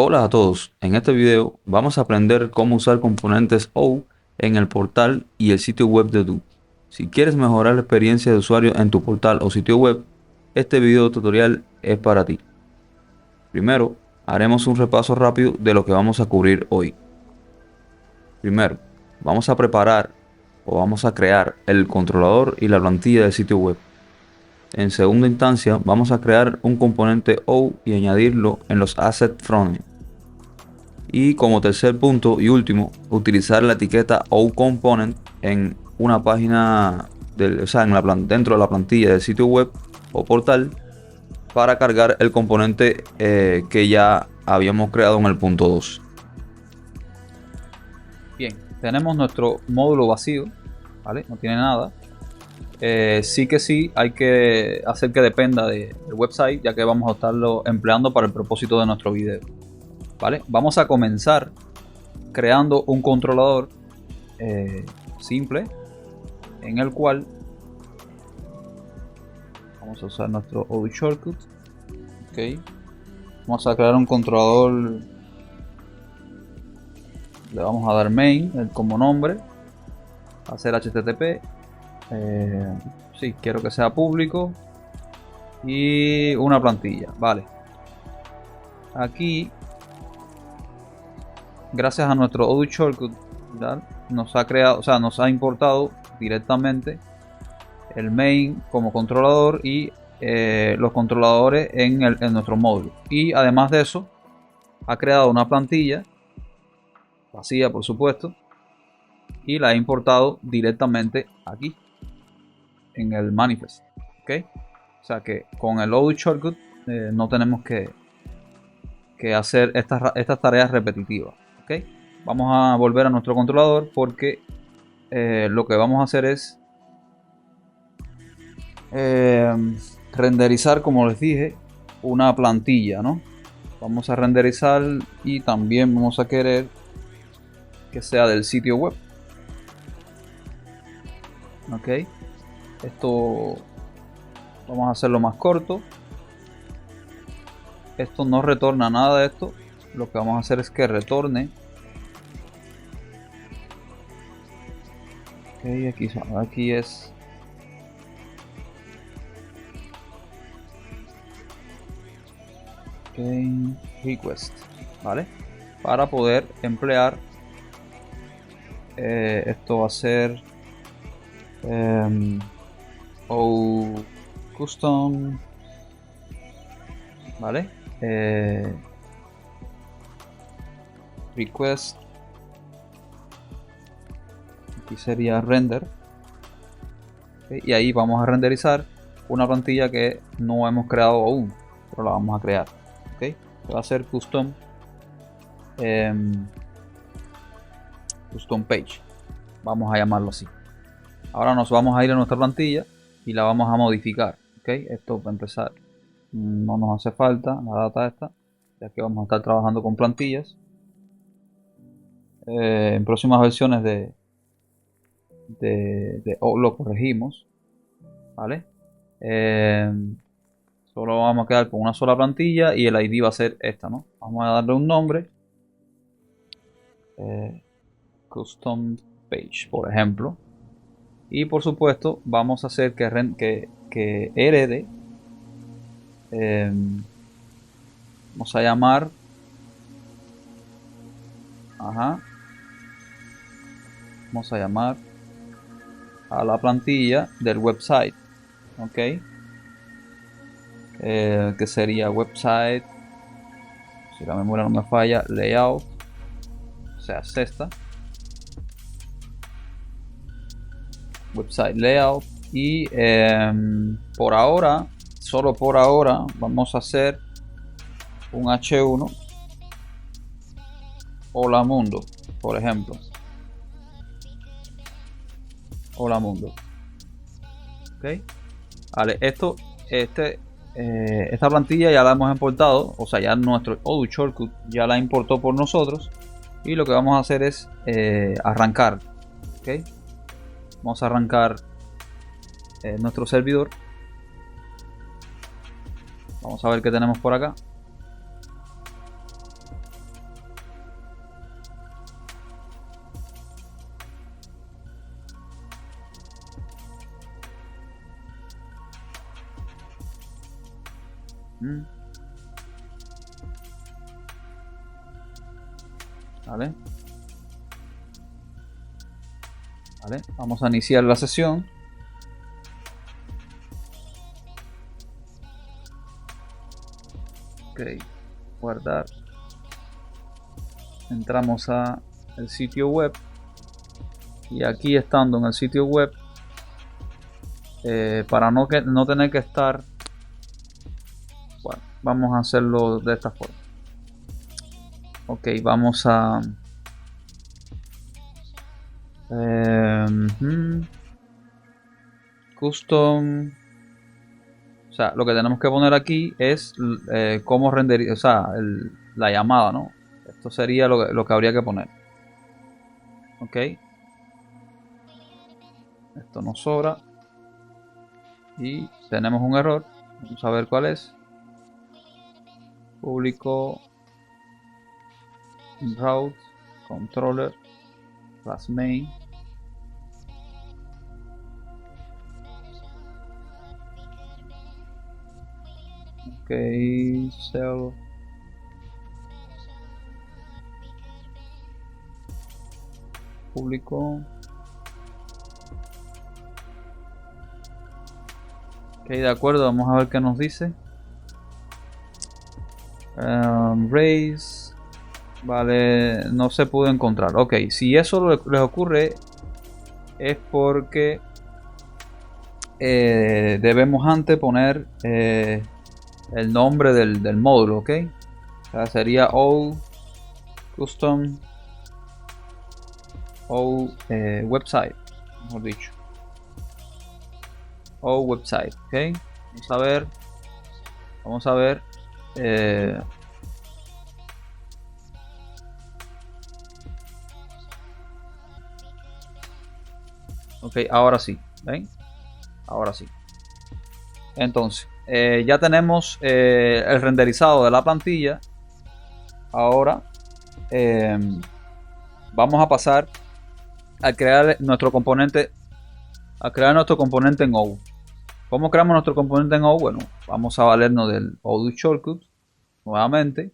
Hola a todos, en este video vamos a aprender cómo usar componentes O en el portal y el sitio web de Tu. Si quieres mejorar la experiencia de usuario en tu portal o sitio web, este video tutorial es para ti. Primero, haremos un repaso rápido de lo que vamos a cubrir hoy. Primero, vamos a preparar o vamos a crear el controlador y la plantilla del sitio web. En segunda instancia, vamos a crear un componente O y añadirlo en los assets frontend. Y como tercer punto y último, utilizar la etiqueta OComponent en una página o sea, dentro de la plantilla del sitio web o portal para cargar el componente que ya habíamos creado en el punto 2. Bien, tenemos nuestro módulo vacío, ¿vale? No tiene nada. Sí que sí, hay que hacer que dependa del website, ya que vamos a estarlo empleando para el propósito de nuestro video, ¿vale? Vamos a comenzar creando un controlador simple, en el cual vamos a usar nuestro OU Shortcut. Ok, vamos a crear un controlador, le vamos a dar main como nombre, hacer HTTP. Sí, quiero que sea público y una plantilla, vale. Aquí, gracias a nuestro OU Shortcut, ¿verdad? Nos ha creado, o sea, nos ha importado directamente el main como controlador y los controladores en nuestro módulo. Y además de eso, ha creado una plantilla vacía, por supuesto, y la ha importado directamente aquí en el manifest. ¿Ok? O sea que con el OU Shortcut no tenemos que hacer estas tareas repetitivas. ¿Ok? Vamos a volver a nuestro controlador porque lo que vamos a hacer es renderizar, como les dije, una plantilla, ¿no? Vamos a renderizar y también vamos a querer que sea del sitio web. Ok, esto vamos a hacerlo más corto. Esto no retorna nada de esto. Lo que vamos a hacer es que retorne. Ok, aquí es request, ¿vale? Para poder emplear esto va a ser o custom, ¿vale? Request, aquí sería render, ¿okay? Y ahí vamos a renderizar una plantilla que no hemos creado aún, pero la vamos a crear, ¿okay? Va a ser custom page, vamos a llamarlo así. Ahora nos vamos a ir a nuestra plantilla y la vamos a modificar, ¿okay? Esto para empezar no nos hace falta la data esta, ya que vamos a estar trabajando con plantillas. En próximas versiones lo corregimos, ¿vale? Solo vamos a quedar con una sola plantilla y el ID va a ser esta, ¿no? Vamos a darle un nombre, custom page, por ejemplo, y por supuesto vamos a hacer que herede, vamos a llamar, ajá, vamos a llamar a la plantilla del website, ok, que sería website, si la memoria no me falla, layout, o sea, esta website layout. Y por ahora, solo por ahora, vamos a hacer un H1 hola mundo, por ejemplo, hola mundo, ok. Vale, esta plantilla ya la hemos importado, o sea, ya nuestro OU Shortcut ya la importó por nosotros. Y lo que vamos a hacer es arrancar, ok. Vamos a arrancar nuestro servidor. Vamos a ver qué tenemos por acá. Vale. Vale, vamos a iniciar la sesión. Ok, guardar. Entramos a el sitio web y aquí estando en el sitio web, para no tener que estar, bueno, vamos a hacerlo de esta forma. Ok, vamos a custom. O sea, lo que tenemos que poner aquí es cómo renderizar, o sea, la llamada, ¿no? Esto sería lo que habría que poner. Ok. Esto nos sobra. Y tenemos un error. Vamos a ver cuál es. Público route controller plus main. Ok, cell. Público. Ok, de acuerdo, vamos a ver qué nos dice. Raise. Vale, no se pudo encontrar. Ok, si eso les ocurre es porque debemos antes poner el nombre del módulo, ok. O sea, sería all custom all website, mejor dicho. All website, ok. Vamos a ver. Vamos a ver. Ok, ahora sí. ¿Ven? Ahora sí. Entonces, ya tenemos el renderizado de la plantilla. Ahora vamos a pasar a crear nuestro componente. A crear nuestro componente en O. ¿Cómo creamos nuestro componente en O? Bueno, vamos a valernos del Odoo Shortcut nuevamente.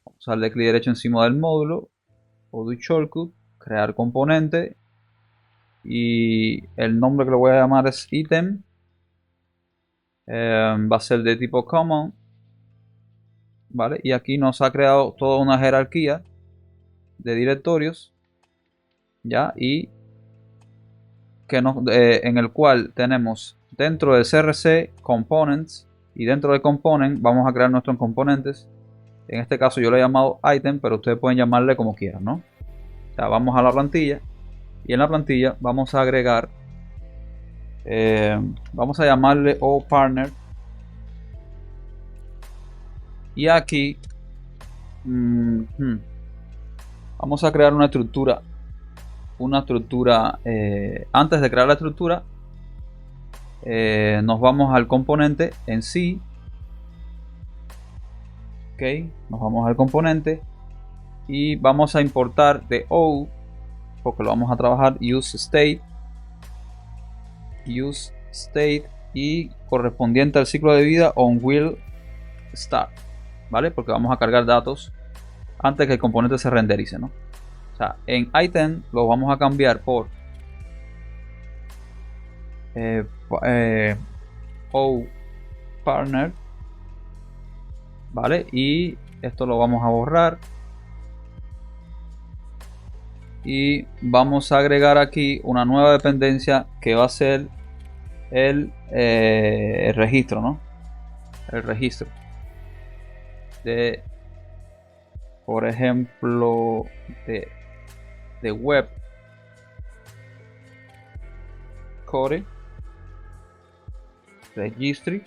Vamos a darle clic derecho encima del módulo. Odoo Shortcut, crear componente. Y el nombre que le voy a llamar es item. Va a ser de tipo common. ¿Vale? Y aquí nos ha creado toda una jerarquía de directorios. ¿Ya? Y que en el cual tenemos dentro del CRC components. Y dentro del component vamos a crear nuestros componentes. En este caso yo lo he llamado item, pero ustedes pueden llamarle como quieran, ¿no? O sea, vamos a la plantilla. Y en la plantilla vamos a agregar, vamos a llamarle oPartner. Y aquí vamos a crear una estructura. Antes de crear la estructura, nos vamos al componente en sí. Ok, nos vamos al componente y vamos a importar de O, porque lo vamos a trabajar use state y correspondiente al ciclo de vida on will start, ¿vale? Porque vamos a cargar datos antes que el componente se renderice, ¿no? O sea, en item lo vamos a cambiar por o partner, ¿vale? Y esto lo vamos a borrar y vamos a agregar aquí una nueva dependencia que va a ser el registro, ¿no? El registro de, por ejemplo, de web core registry.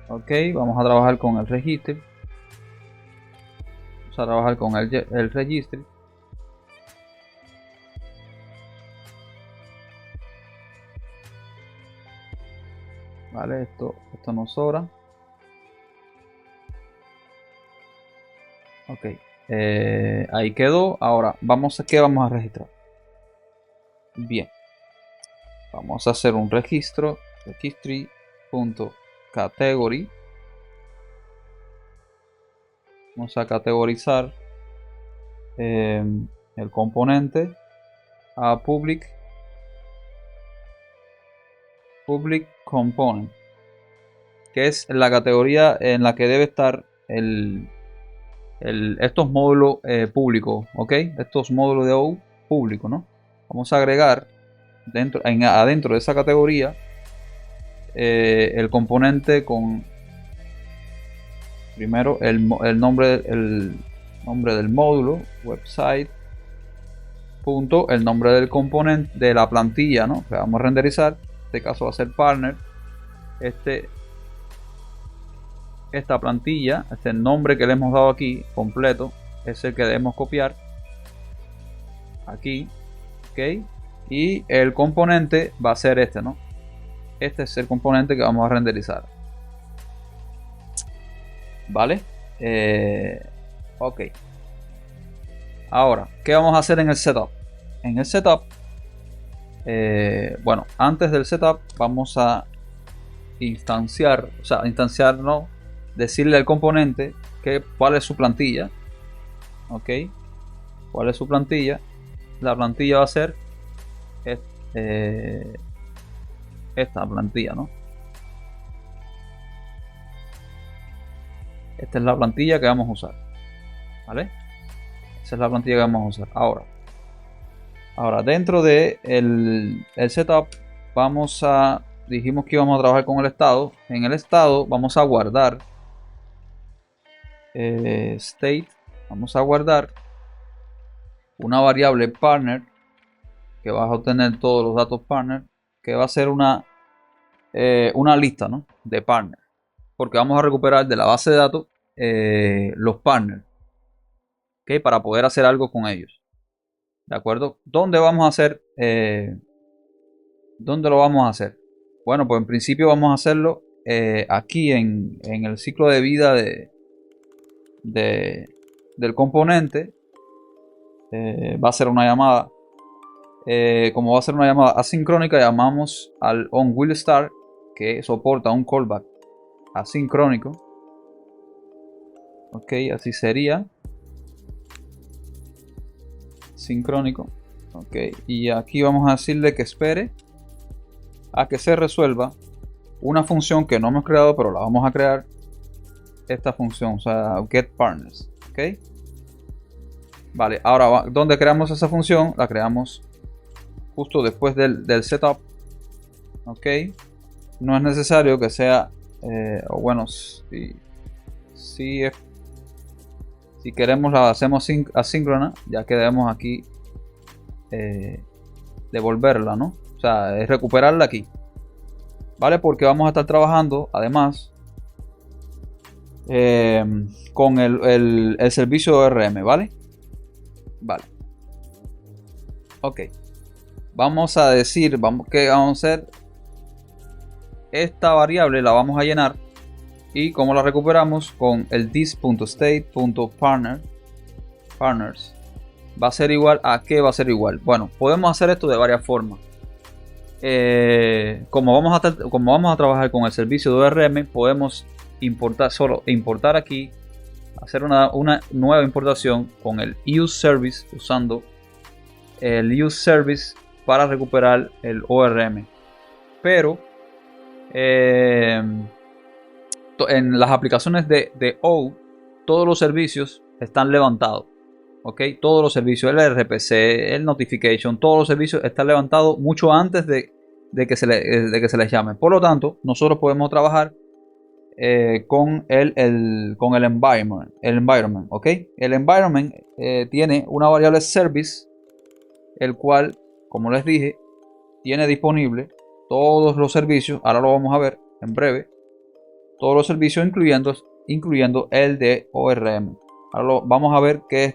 Ok, vamos a trabajar con el registry. Vamos a trabajar con el registry. Vale, esto nos sobra. Ok, ahí quedó. Ahora vamos a registrar. Bien, vamos a hacer un registro registry.category. Vamos a categorizar el componente a public component, que es la categoría en la que debe estar estos módulos públicos, ¿ok? Estos módulos de OU públicos, ¿no? Vamos a agregar adentro de esa categoría el componente con primero el nombre del módulo, website, punto, el nombre del componente de la plantilla, ¿no? Que vamos a renderizar. En este caso va a ser partner. Esta plantilla, este nombre que le hemos dado aquí completo, es el que debemos copiar aquí, ok, y el componente va a ser este, ¿no? Este es el componente que vamos a renderizar, vale. Ok, ahora, ¿qué vamos a hacer en el setup? En el setup, bueno, antes del setup vamos a instanciar no, decirle al componente cuál es su plantilla, ok, cuál es su plantilla. La plantilla va a ser esta plantilla, ¿no? Esta es la plantilla que vamos a usar, ¿vale? Esa es la plantilla que vamos a usar. Ahora dentro de el setup dijimos que íbamos a trabajar con el estado. En el estado vamos a guardar state, vamos a guardar una variable partner que vas a obtener todos los datos partner, que va a ser una lista, ¿no? De partner, porque vamos a recuperar de la base de datos los partners, ¿okay? Para poder hacer algo con ellos, ¿de acuerdo? ¿Dónde vamos a hacer? ¿Dónde lo vamos a hacer? Bueno, pues en principio vamos a hacerlo aquí en el ciclo de vida del componente. Va a ser una llamada. Como va a ser una llamada asincrónica, llamamos al onWillStart, que soporta un callback asincrónico. Ok, así sería. Sincrónico. Ok, y aquí vamos a decirle que espere a que se resuelva una función que no hemos creado, pero la vamos a crear. Esta función, o sea, getPartners. Ok, vale, ahora ¿dónde creamos esa función? La creamos justo después del setup. Ok, no es necesario que sea o bueno, si queremos la hacemos asíncrona, ya que debemos aquí devolverla, ¿no? O sea, es recuperarla aquí, vale, porque vamos a estar trabajando además con el servicio ORM, ¿vale? Vale. Ok, vamos a decir, ¿qué vamos a hacer? Esta variable la vamos a llenar. ¿Y cómo la recuperamos? Con el this.state.partners. Va a ser igual a ¿qué va a ser igual? Bueno, podemos hacer esto de varias formas. Como vamos a trabajar con el servicio de ORM, podemos importar aquí, hacer una nueva importación con el useService, usando el useService para recuperar el ORM. Pero en las aplicaciones de OU, todos los servicios están levantados. ¿Ok? Todos los servicios, el RPC, el Notification, todos los servicios están levantados mucho antes de que se les llame. Por lo tanto, nosotros podemos trabajar con el environment. ¿Ok? El environment tiene una variable service, el cual, como les dije, tiene disponible todos los servicios. Ahora lo vamos a ver en breve. Todos los servicios, incluyendo el de ORM. Ahora vamos a ver qué es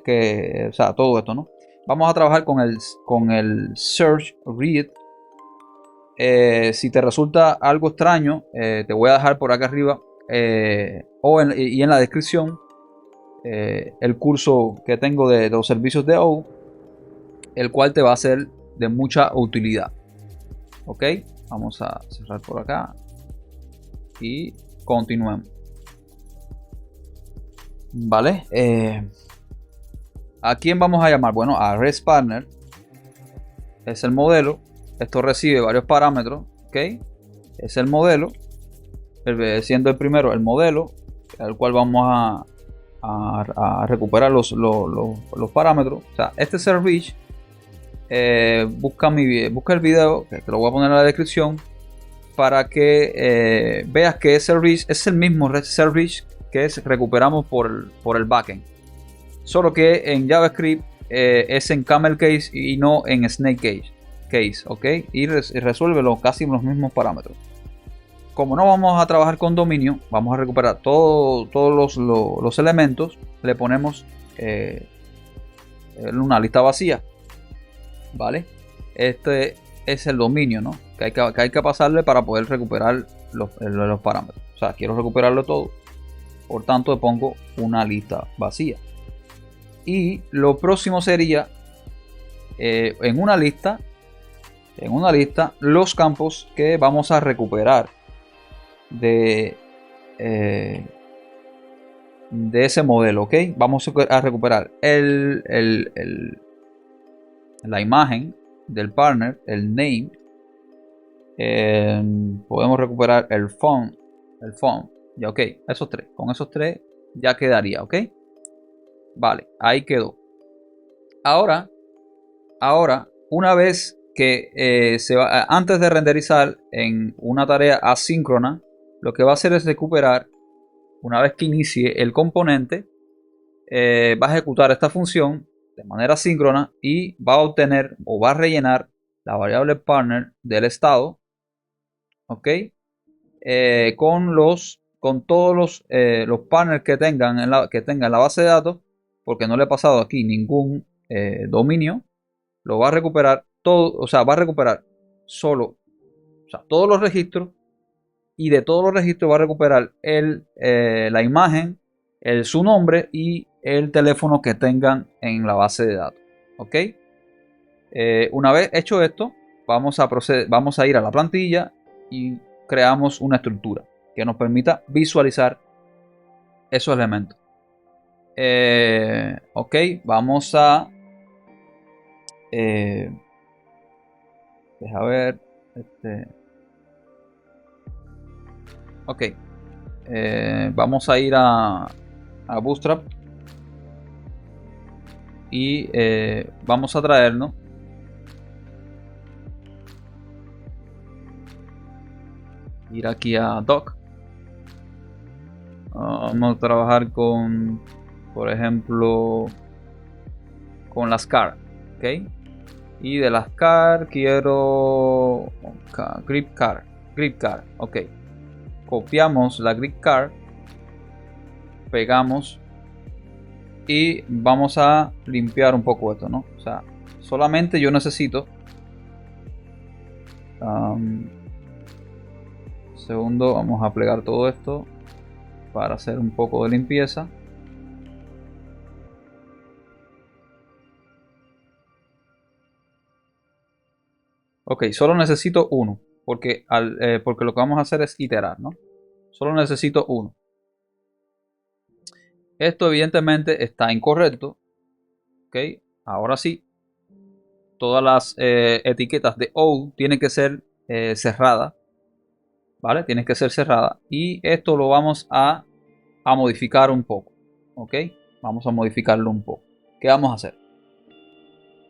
o sea, todo esto, ¿no? Vamos a trabajar con el search read. Si te resulta algo extraño, te voy a dejar por acá arriba y en la descripción el curso que tengo de los servicios de OU, el cual te va a ser de mucha utilidad. Ok, vamos a cerrar por acá y continuemos. Vale. ¿A quién vamos a llamar? Bueno, a ResPartner. Es el modelo. Esto recibe varios parámetros. ¿Ok? Es el modelo. Siendo el primero el modelo, al cual vamos a recuperar los parámetros. O sea, este service, busca el video, que te lo voy a poner en la descripción, para que veas que ese service es el mismo service que recuperamos por el backend. Solo que en JavaScript es en camel case y no en snake case, ¿ok? Y resuelve casi los mismos parámetros. Como no vamos a trabajar con dominio, vamos a recuperar todos los elementos. Le ponemos una lista vacía. ¿Vale? Este es el dominio, ¿no? Que hay que pasarle para poder recuperar los parámetros. O sea, quiero recuperarlo todo. Por tanto, le pongo una lista vacía. Y lo próximo sería en una lista los campos que vamos a recuperar de ese modelo, ¿ok? Vamos a recuperar la imagen del partner, el name. Podemos recuperar el font, ya, ok, esos tres, con esos tres ya quedaría, ok. Vale, ahí quedó. Ahora, una vez que se va, antes de renderizar en una tarea asíncrona, lo que va a hacer es recuperar, una vez que inicie el componente, va a ejecutar esta función de manera síncrona y va a obtener o va a rellenar la variable partner del estado, ok, con todos los partners que tengan en la base de datos, porque no le he pasado aquí ningún dominio. Lo va a recuperar todo, o sea, va a recuperar solo, o sea, todos los registros, y de todos los registros va a recuperar la imagen, su nombre y el teléfono que tengan en la base de datos. ¿Ok? Una vez hecho esto, vamos a ir a la plantilla y creamos una estructura que nos permita visualizar esos elementos. Ok, vamos a... deja ver. Ok, vamos a ir a Bootstrap y vamos a traernos ir aquí a Doc. Vamos a trabajar con, por ejemplo, con las car, ok, y de las car quiero grip car, ok. Copiamos la grip car, pegamos y vamos a limpiar un poco esto, ¿no? O sea, solamente yo necesito segundo, vamos a plegar todo esto para hacer un poco de limpieza. Ok, solo necesito uno, porque lo que vamos a hacer es iterar, ¿no? Solo necesito uno. Esto evidentemente está incorrecto. Ok, ahora sí. Todas las etiquetas de O tienen que ser cerradas. ¿Vale? Tienen que ser cerradas. Y esto lo vamos a modificar un poco. Ok, vamos a modificarlo un poco. ¿Qué vamos a hacer?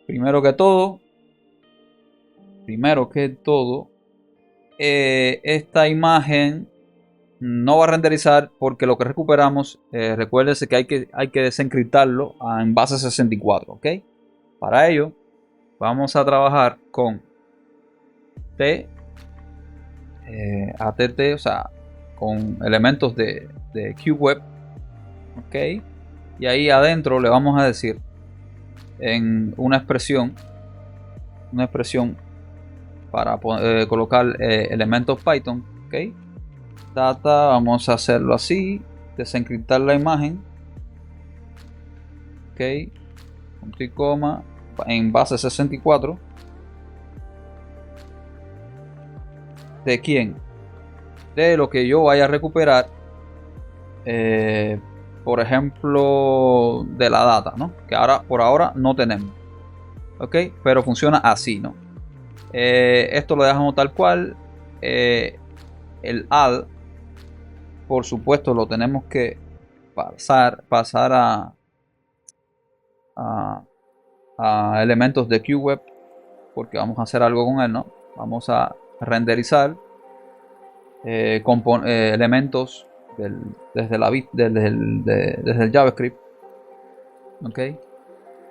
Primero que todo, esta imagen no va a renderizar porque lo que recuperamos, recuérdense que hay que desencriptarlo en base 64, ¿ok? Para ello vamos a trabajar con ATT, o sea, con elementos de QWeb, ¿ok? Y ahí adentro le vamos a decir en una expresión para colocar elementos Python, ¿ok? Data, vamos a hacerlo así, desencriptar la imagen, ok, punto y coma, en base 64. ¿De quién? De lo que yo vaya a recuperar por ejemplo, de la data, ¿no? Que ahora, por ahora, no tenemos. ¿Ok? Pero funciona así, ¿no? Esto lo dejamos tal cual. El add, por supuesto, lo tenemos que pasar a elementos de QWeb, porque vamos a hacer algo con él, ¿no? Vamos a renderizar elementos desde el JavaScript. Ok,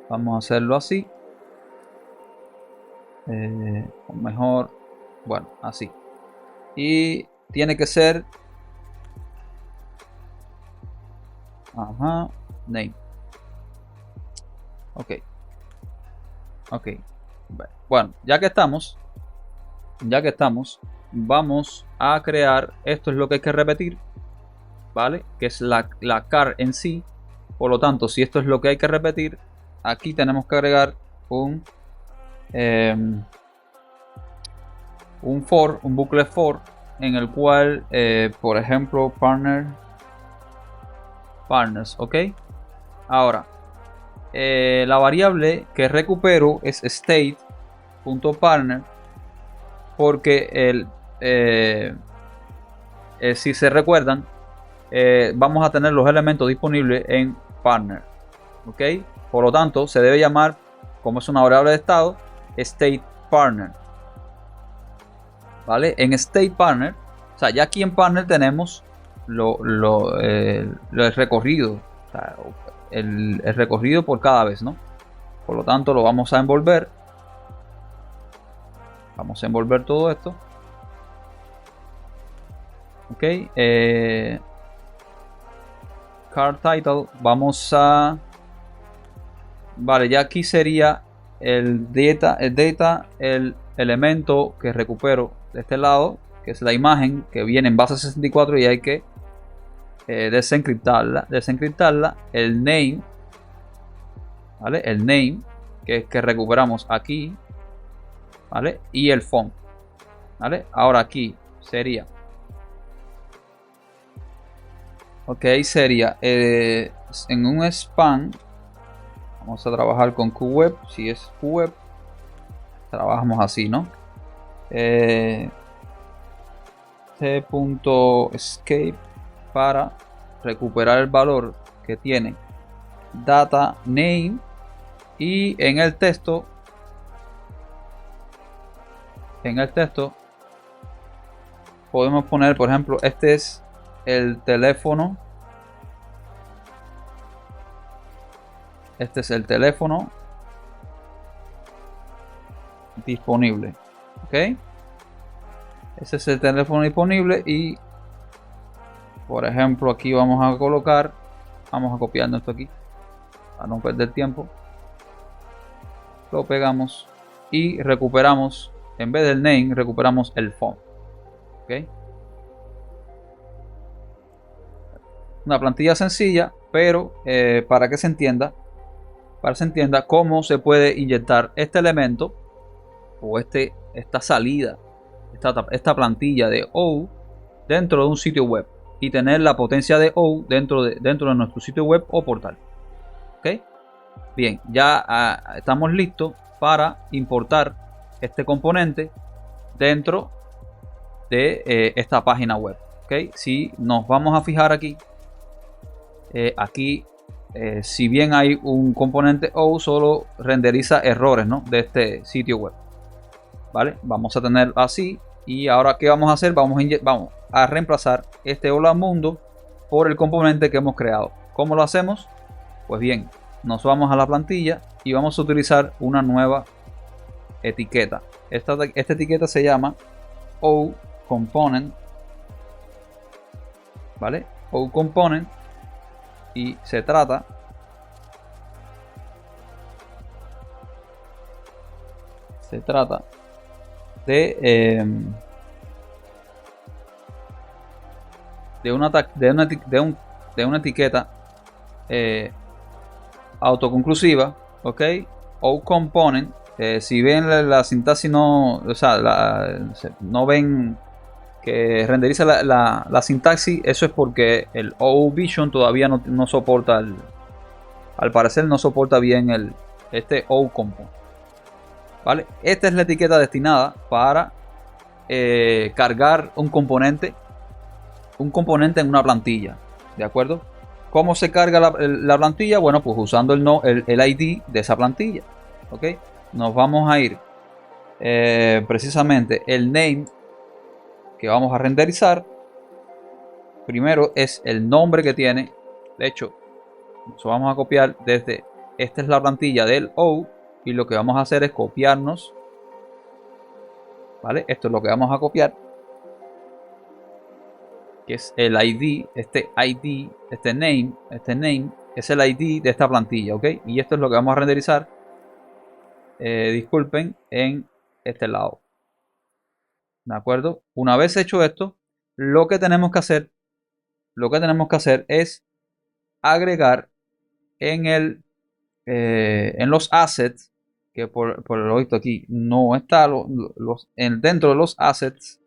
vamos a hacerlo así, o mejor, bueno, así, y tiene que ser name. Ok, bueno, ya que estamos, vamos a crear, esto es lo que hay que repetir, ¿vale? Que es la car en sí. Por lo tanto, si esto es lo que hay que repetir, aquí tenemos que agregar un bucle for, en el cual, por ejemplo, partners, ¿ok? Ahora, la variable que recupero es state.partner, porque si se recuerdan, vamos a tener los elementos disponibles en partner, ¿ok? Por lo tanto, se debe llamar, como es una variable de estado, state partner, ¿vale? En state partner, o sea, ya aquí en partner tenemos el recorrido, o sea, el recorrido por cada vez, ¿no? Por lo tanto, lo vamos a envolver. Vamos a envolver todo esto. Ok. Card title. Vamos a... Vale, ya aquí sería el data, el elemento que recupero de este lado, que es la imagen que viene en base 64 y hay que desencriptarla. El name, ¿vale? El name que recuperamos aquí, ¿vale? Y el font, ¿vale? Ahora aquí sería, ok, sería en un span. Vamos a trabajar con QWeb. Si es QWeb, trabajamos así, ¿no? T.escape para recuperar el valor que tiene data name, y en el texto podemos poner, por ejemplo, este es el teléfono. Este es el teléfono disponible. Ok. Ese es el teléfono disponible. Y por ejemplo, aquí vamos a colocar. Vamos a copiar esto aquí para no perder tiempo. Lo pegamos y recuperamos. En vez del name, recuperamos el font. Ok. Una plantilla sencilla, pero para que se entienda. Cómo se puede inyectar este elemento o esta salida, esta plantilla de OU dentro de un sitio web y tener la potencia de OU dentro de nuestro sitio web o portal. ¿Ok? Bien, ya estamos listos para importar este componente dentro de esta página web. ¿Ok? Si nos vamos a fijar aquí, si bien hay un componente OU, solo renderiza errores, ¿no? De este sitio web. ¿Vale? Vamos a tener así. Y ahora, ¿qué vamos a hacer? Vamos a reemplazar este hola mundo por el componente que hemos creado. ¿Cómo lo hacemos? Pues bien, nos vamos a la plantilla y vamos a utilizar una nueva etiqueta. Esta etiqueta se llama OU component. ¿Vale? OU component. Y se trata de una etiqueta autoconclusiva, ok. OU component, si ven la sintaxis, no ven que renderiza la sintaxis, eso es porque el OU Vision todavía no soporta, al parecer no soporta bien este OU Compo. ¿Vale? Esta es la etiqueta destinada para cargar un componente en una plantilla. ¿De acuerdo? ¿Cómo se carga la plantilla? Bueno, pues usando el ID de esa plantilla. ¿Ok? Nos vamos a ir precisamente el name que vamos a renderizar. Primero es el nombre que tiene. De hecho, nos vamos a copiar desde... Esta es la plantilla del OU. Y lo que vamos a hacer es copiarnos. ¿Vale? Esto es lo que vamos a copiar. Que es el ID. Este name es el ID de esta plantilla. ¿Ok? Y esto es lo que vamos a renderizar. Disculpen, en este lado. ¿De acuerdo? Una vez hecho esto, lo que tenemos que hacer es agregar en los assets, que por el oído aquí no está, dentro de los assets,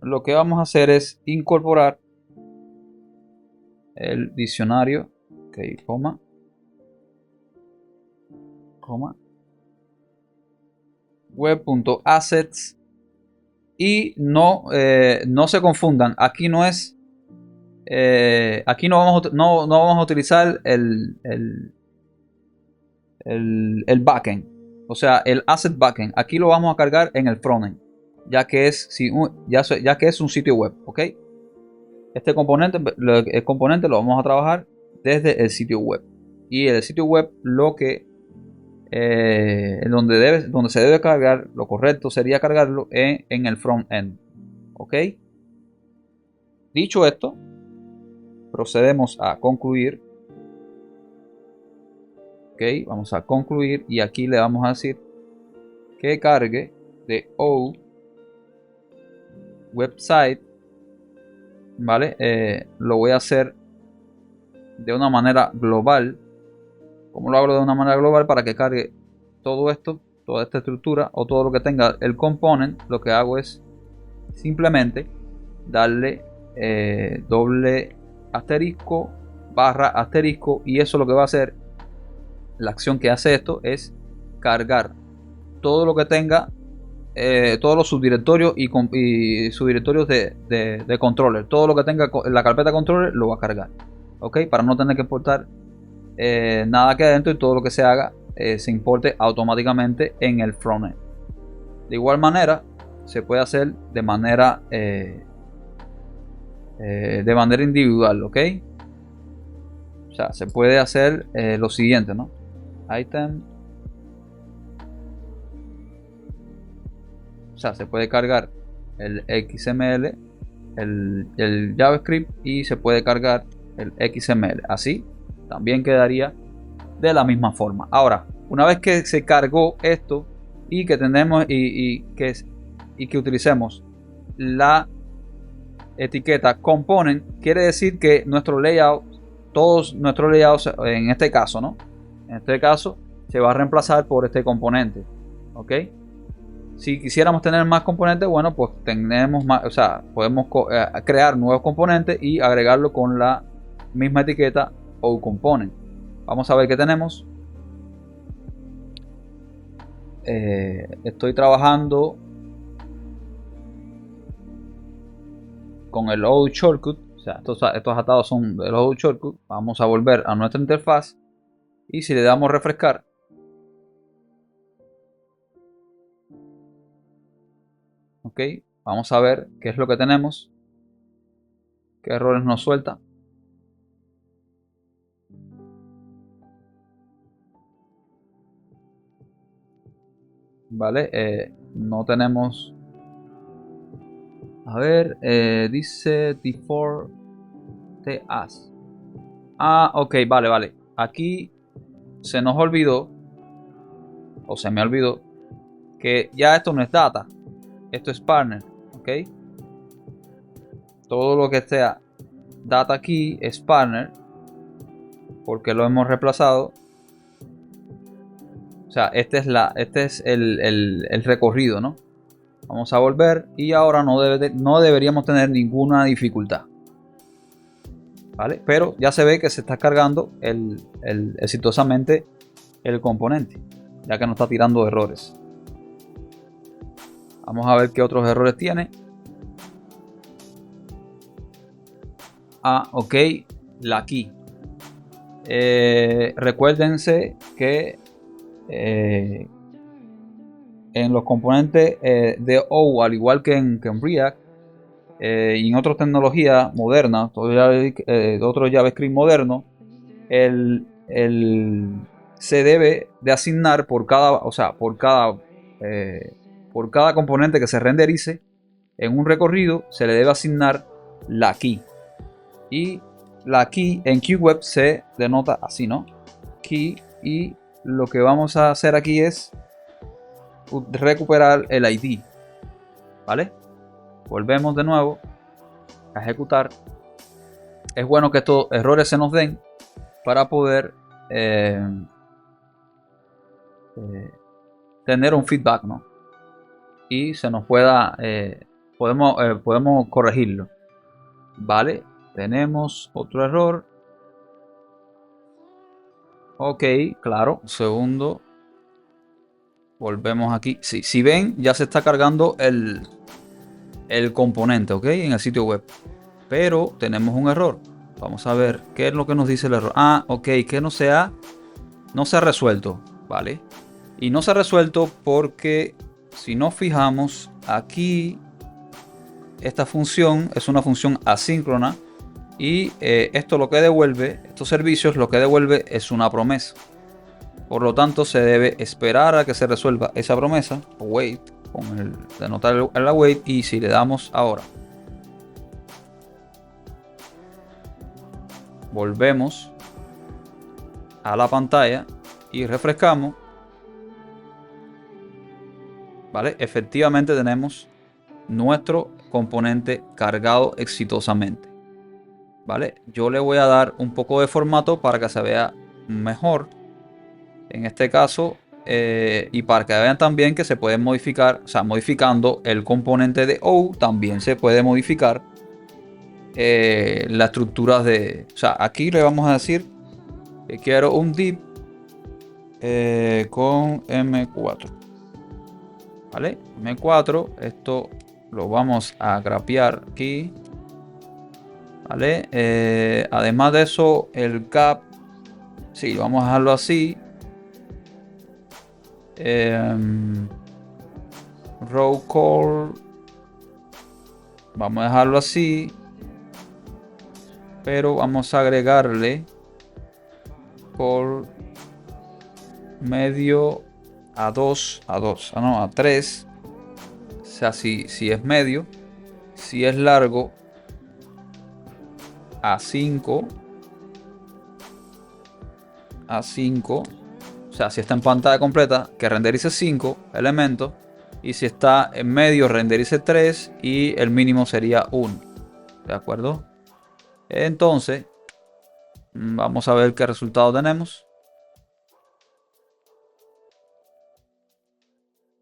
lo que vamos a hacer es incorporar el diccionario, ok, coma, web.assets, y no se confundan, aquí no es aquí no vamos a utilizar el backend, o sea, el asset backend. Aquí lo vamos a cargar en el frontend, ya que es un sitio web, ¿ok? El componente lo vamos a trabajar desde el sitio web, y el sitio web donde se debe cargar, lo correcto sería cargarlo en el frontend, ¿ok? Dicho esto, procedemos a concluir. Ok, vamos a concluir y aquí le vamos a decir que cargue de OU website. Vale, lo voy a hacer de una manera global. ¿Cómo lo hago de una manera global? Para que cargue todo esto, toda esta estructura o todo lo que tenga el component. Lo que hago es simplemente darle doble asterisco, barra asterisco, y eso lo que va a hacer, la acción que hace esto es cargar todo lo que tenga, todos los subdirectorios y subdirectorios de controller. Todo lo que tenga la carpeta controller lo va a cargar, ok, para no tener que importar nada que adentro, y todo lo que se haga se importe automáticamente en el frontend. De igual manera se puede hacer de manera individual, ok. O sea, se puede hacer lo siguiente, ¿no? Item, o sea, se puede cargar el XML, el JavaScript, y se puede cargar el XML. Así también quedaría de la misma forma. Ahora, una vez que se cargó esto y que tenemos y que utilicemos la etiqueta component, quiere decir que nuestro layout, todos nuestros layouts, en este caso, ¿no? En este caso se va a reemplazar por este componente, ¿ok? Si quisiéramos tener más componentes, bueno, pues tenemos más, o sea, podemos crear nuevos componentes y agregarlo con la misma etiqueta o component. Vamos a ver qué tenemos. Estoy trabajando con el OU shortcut, o sea, estos atados son del OU shortcut. Vamos a volver a nuestra interfaz y si le damos refrescar, ok, vamos a ver qué es lo que tenemos, qué errores nos suelta. Vale, no tenemos, a ver, dice default as. Ok, vale, aquí se nos olvidó, o se me olvidó, que ya esto no es data, esto es partner, ok. Todo lo que sea data aquí es partner, porque lo hemos reemplazado. O sea, este es el recorrido, ¿no? Vamos a volver y ahora no deberíamos tener ninguna dificultad. ¿Vale? Pero ya se ve que se está cargando exitosamente el componente, ya que no está tirando errores. Vamos a ver qué otros errores tiene. Ok, la key. Recuérdense que en los componentes de O, al igual que en React y en otras tecnologías modernas, otro JavaScript moderno, se debe de asignar por cada componente que se renderice en un recorrido, se le debe asignar la key. Y la key en QWeb se denota así, ¿no? Key, y lo que vamos a hacer aquí es recuperar el ID. ¿Vale? Volvemos de nuevo a ejecutar. Es bueno que estos errores se nos den para poder tener un feedback, ¿no? Y se nos pueda podemos corregirlo. Vale, tenemos otro error. Ok, claro, un segundo. Volvemos aquí. Sí, si ven, ya se está cargando el componente, ok, en el sitio web. Pero tenemos un error. Vamos a ver qué es lo que nos dice el error. Ok, que no se ha resuelto, ¿vale? Y no se ha resuelto porque si nos fijamos aquí, esta función es una función asíncrona y esto lo que devuelve, estos servicios lo que devuelve es una promesa. Por lo tanto, se debe esperar a que se resuelva esa promesa, o wait, con el denotar el await, y si le damos ahora, volvemos a la pantalla y refrescamos, ¿vale? Efectivamente tenemos nuestro componente cargado exitosamente, ¿vale? Yo le voy a dar un poco de formato para que se vea mejor en este caso, y para que vean también que se puede modificar, o sea, modificando el componente de O también se puede modificar las estructuras de, o sea, aquí le vamos a decir que quiero un div con M4, ¿vale? M4, esto lo vamos a grapear aquí, ¿vale? Además de eso, el cap, sí, vamos a dejarlo así. Row call, vamos a dejarlo así, pero vamos a agregarle call medio a 2, a 3, o sea, si es medio, si es largo, a 5, o sea, si está en pantalla completa, que renderice 5 elementos. Y si está en medio, renderice 3. Y el mínimo sería 1. ¿De acuerdo? Entonces, vamos a ver qué resultado tenemos.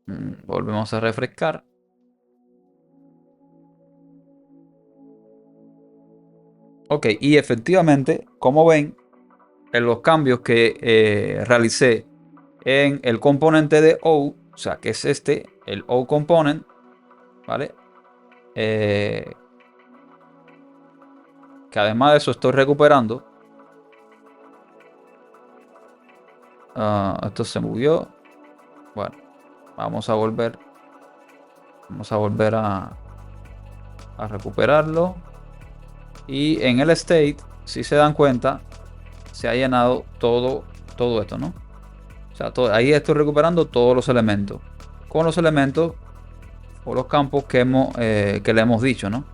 Volvemos a refrescar. Ok, y efectivamente, como ven, en los cambios que realicé en el componente de O, o sea, que es este, el O component, ¿vale? Que además de eso estoy recuperando. Esto se movió. Bueno, vamos a volver. Vamos a volver a recuperarlo. Y en el state, si se dan cuenta, se ha llenado todo esto, ¿no? O sea, ahí estoy recuperando todos los elementos. Con los elementos o los campos que le hemos dicho, ¿no?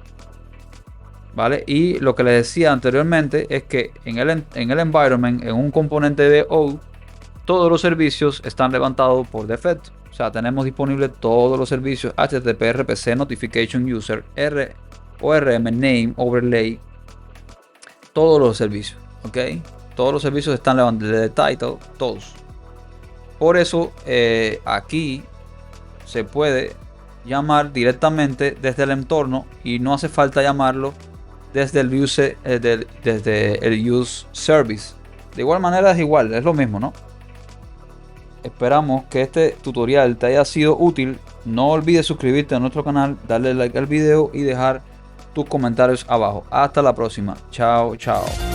¿Vale? Y lo que les decía anteriormente es que en el environment, en un componente de O, todos los servicios están levantados por defecto. O sea, tenemos disponibles todos los servicios HTTP, RPC, Notification User, ORM, Name, Overlay. Todos los servicios, ¿ok? Todos los servicios están levantados, de title, todos. Por eso aquí se puede llamar directamente desde el entorno y no hace falta llamarlo desde el desde el use service. De igual manera es igual, es lo mismo, ¿no? Esperamos que este tutorial te haya sido útil. No olvides suscribirte a nuestro canal, darle like al video y dejar tus comentarios abajo. Hasta la próxima. Chao, chao.